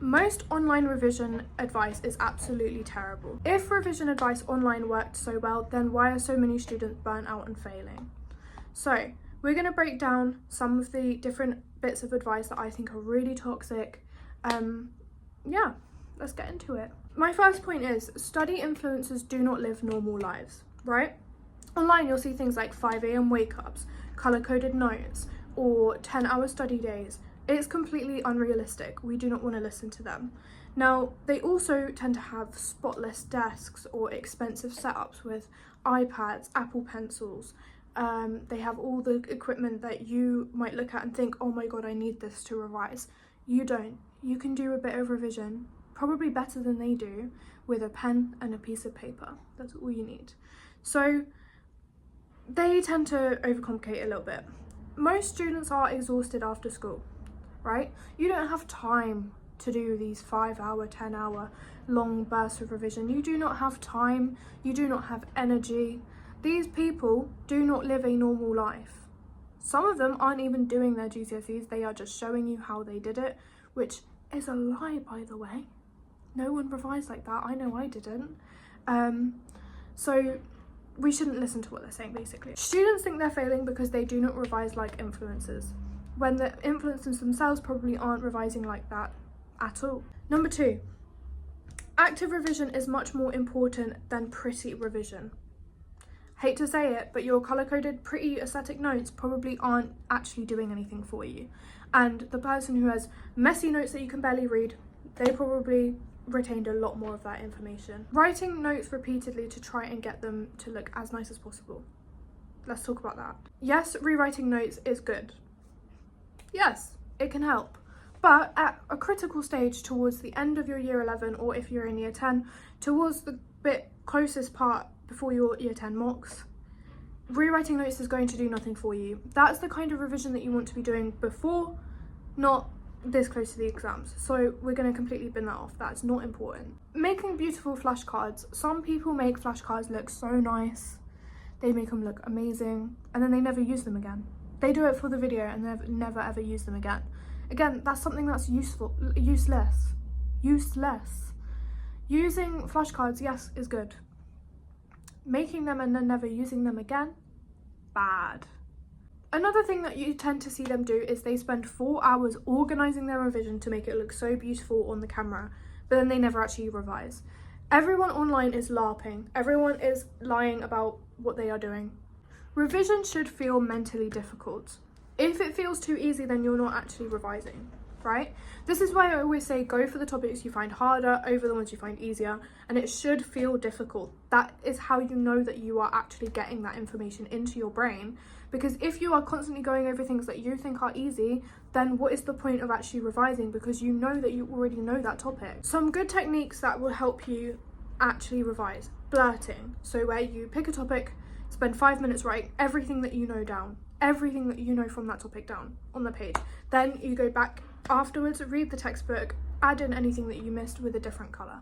Most online revision advice is absolutely terrible. If revision advice online worked so well, then why are so many students burnt out and failing? So we're going to break down some of the different bits of advice that I think are really toxic. Yeah, let's get into it. My first point is study influencers do not live normal lives, right? Online you'll see things like 5 a.m. wake-ups, colour-coded notes, or 10-hour study days. It's completely unrealistic. We do not want to listen to them. Now, they also tend to have spotless desks or expensive setups with iPads, Apple Pencils. They have all the equipment that you might look at and think, oh my god, I need this to revise. You don't. You can do a bit of revision, probably better than they do, with a pen and a piece of paper. That's all you need. So they tend to overcomplicate a little bit. Most students are exhausted after school, right? You don't have time to do these 5-hour, 10-hour long bursts of revision. You do not have time. You do not have energy. These people do not live a normal life. Some of them aren't even doing their GCSEs. They are just showing you how they did it, which is a lie, by the way. No one revised like that. I know I didn't. So we shouldn't listen to what they're saying, basically. Students think they're failing because they do not revise like influencers, when the influencers themselves probably aren't revising like that at all. Number 2, active revision is much more important than pretty revision. Hate to say it, but your colour-coded, pretty aesthetic notes probably aren't actually doing anything for you. And the person who has messy notes that you can barely read, they probably retained a lot more of that information. Writing notes repeatedly to try and get them to look as nice as possible. Let's talk about that. Yes, rewriting notes is good. Yes, it can help. But at a critical stage towards the end of your year 11, or if you're in year 10, towards the bit closest part before your year 10 mocks, rewriting notes is going to do nothing for you. That's the kind of revision that you want to be doing before, not this close to the exams. So we're going to completely bin that off. That's not important. Making beautiful flashcards. Some people make flashcards look so nice. They make them look amazing, and then they never use them again. They do it for the video and they never ever use them again. Again, that's something that's useless. Using flashcards, yes, is good. Making them and then never using them again, bad. Another thing that you tend to see them do is they spend 4 hours organising their revision to make it look so beautiful on the camera, but then they never actually revise. Everyone online is LARPing. Everyone is lying about what they are doing. Revision should feel mentally difficult. If it feels too easy, then you're not actually revising, right? This is why I always say go for the topics you find harder over the ones you find easier, and it should feel difficult. That is how you know that you are actually getting that information into your brain, because if you are constantly going over things that you think are easy, then what is the point of actually revising, because you know that you already know that topic. Some good techniques that will help you actually revise. Blurting, so where you pick a topic, spend 5 minutes writing everything that you know down, everything that you know from that topic down on the page. Then you go back afterwards, read the textbook, add in anything that you missed with a different colour.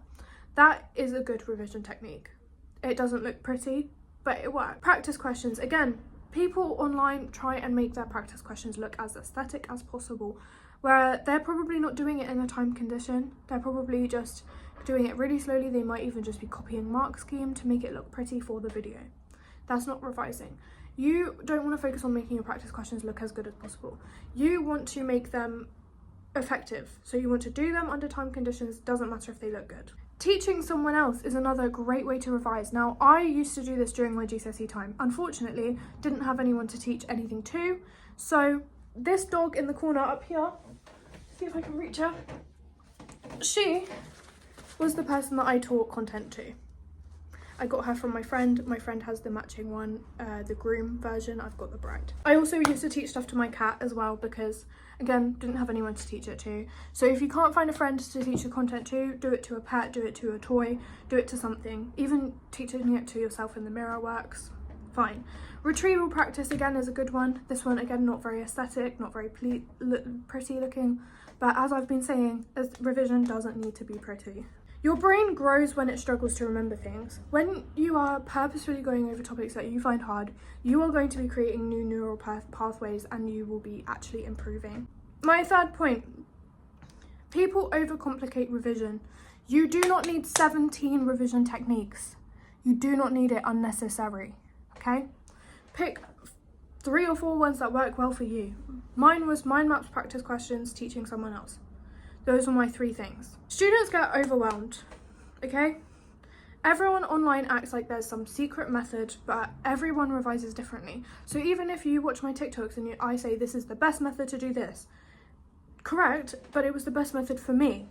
That is a good revision technique. It doesn't look pretty, but it works. Practice questions. Again, people online try and make their practice questions look as aesthetic as possible, where they're probably not doing it in a time condition. They're probably just doing it really slowly. They might even just be copying mark scheme to make it look pretty for the video. That's not revising. You don't want to focus on making your practice questions look as good as possible. You want to make them effective. So you want to do them under time conditions, doesn't matter if they look good. Teaching someone else is another great way to revise. Now, I used to do this during my GCSE time. Unfortunately, didn't have anyone to teach anything to. So this dog in the corner up here, see if I can reach her. She was the person that I taught content to. I got her from my friend. My friend has the matching one, the groom version. I've got the bride. I also used to teach stuff to my cat as well because, again, didn't have anyone to teach it to. So if you can't find a friend to teach your content to, do it to a pet, do it to a toy, do it to something. Even teaching it to yourself in the mirror works. Fine. Retrieval practice, again, is a good one. This one, again, not very aesthetic, not very pretty looking. But as I've been saying, revision doesn't need to be pretty. Your brain grows when it struggles to remember things. When you are purposefully going over topics that you find hard, you are going to be creating new neural pathways and you will be actually improving. My third point, People overcomplicate revision. You do not need 17 revision techniques. You do not need it unnecessary, okay? Pick 3 or 4 ones that work well for you. Mine was mind maps, practice questions, teaching someone else. Those were my 3 things. Students get overwhelmed, okay? Everyone online acts like there's some secret method, but everyone revises differently. So even if you watch my TikToks and I say this is the best method to do this, correct, but it was the best method for me.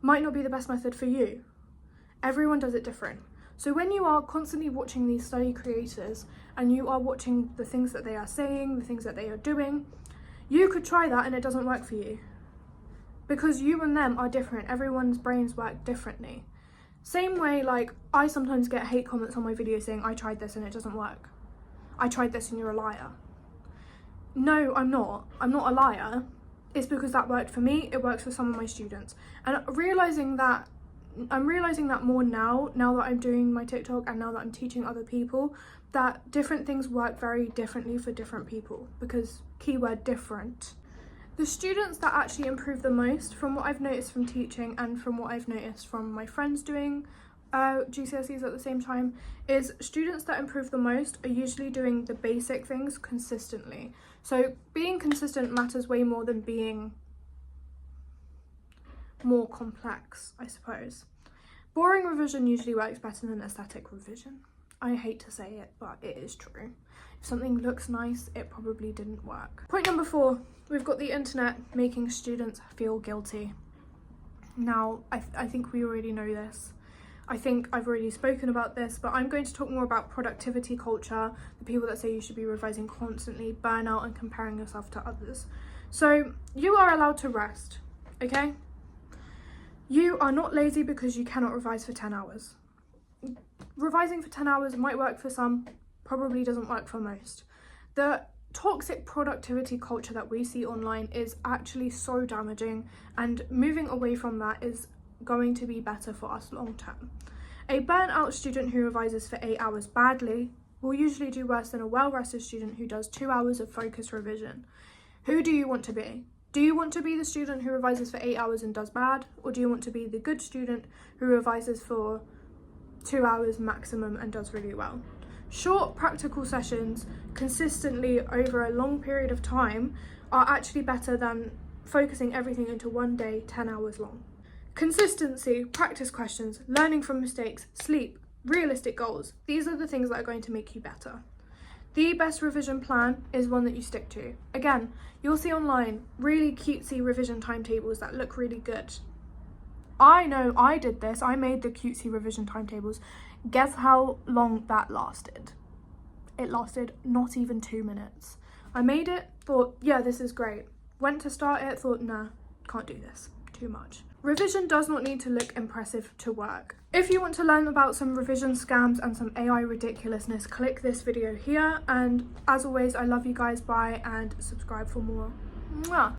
Might not be the best method for you. Everyone does it different. So when you are constantly watching these study creators and you are watching the things that they are saying, the things that they are doing, you could try that and it doesn't work for you. Because you and them are different. Everyone's brains work differently. Same way, like, I sometimes get hate comments on my videos saying, I tried this and it doesn't work. I tried this and you're a liar. No, I'm not. I'm not a liar. It's because that worked for me, it works for some of my students. And I'm realising that more now that I'm doing my TikTok and now that I'm teaching other people, that different things work very differently for different people, because keyword different. The students that actually improve the most, from what I've noticed from teaching and from what I've noticed from my friends doing GCSEs at the same time, is students that improve the most are usually doing the basic things consistently. So being consistent matters way more than being more complex, I suppose. Boring revision usually works better than aesthetic revision. I hate to say it, but it is true. If something looks nice, it probably didn't work. Point number 4, we've got the internet making students feel guilty. Now, I think we already know this. I think I've already spoken about this, but I'm going to talk more about productivity culture, the people that say you should be revising constantly, burnout, and comparing yourself to others. So you are allowed to rest, okay? You are not lazy because you cannot revise for 10 hours. Revising for 10 hours might work for some, probably doesn't work for most. The toxic productivity culture that we see online is actually so damaging, and moving away from that is going to be better for us long term. A burnt out student who revises for 8 hours badly will usually do worse than a well-rested student who does 2 hours of focused revision. Who do you want to be? Do you want to be the student who revises for 8 hours and does bad? Or do you want to be the good student who revises for 2 hours maximum and does really well? Short practical sessions consistently over a long period of time are actually better than focusing everything into one day 10 hours long. Consistency, practice questions, learning from mistakes, sleep, realistic goals. These are the things that are going to make you better. The best revision plan is one that you stick to. Again, you'll see online really cutesy revision timetables that look really good. I know I did this. I made the cutesy revision timetables. Guess how long that lasted? It lasted not even 2 minutes. I made it, thought, yeah, this is great. Went to start it, thought, nah, can't do this. Too much. Revision does not need to look impressive to work. If you want to learn about some revision scams and some AI ridiculousness, click this video here. And as always, I love you guys. Bye, and subscribe for more. Mwah.